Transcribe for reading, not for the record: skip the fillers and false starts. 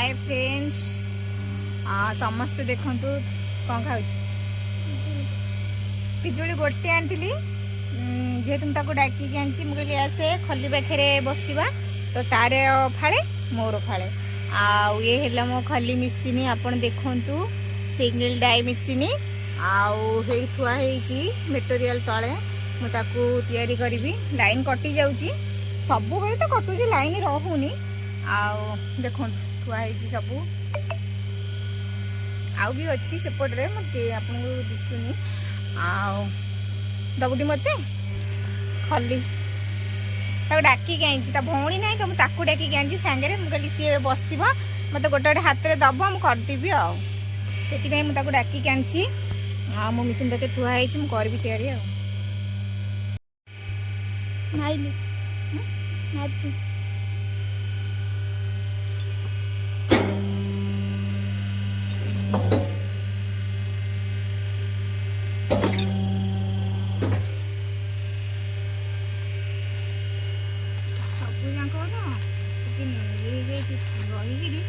hi friends समस्ते देखंतु कौन खाऊ पिजुली गोटे आनी जेहेतु ताको डाकिकी आनी मुझे आसे खली पाखे बसवा तो तार फाड़े मोर फाड़े ये है मो खली मिसिनी आपन देखंतु सिंगल डाई मिसिनी आउ थुआई मेटेरियल तले मुझे या करी लाइन कटि जाऊँगी सब बेले तो कटुची लाइन रहुनी देखो थुआई सब आउ भी अच्छी सेपटे मत आपको दिशुनी दबुटी मत खली डाकिकी आई भौणी ना तो मुझे डाकिकी आई सांगे मुझे सी बस मत गोटे गोटे हाथ में दब मुझे करदेवी आती मुझे डाकिकी आनी मो मिशन पाखे थुआई मुझे तैयारी माइली मार्ची सब रहीकि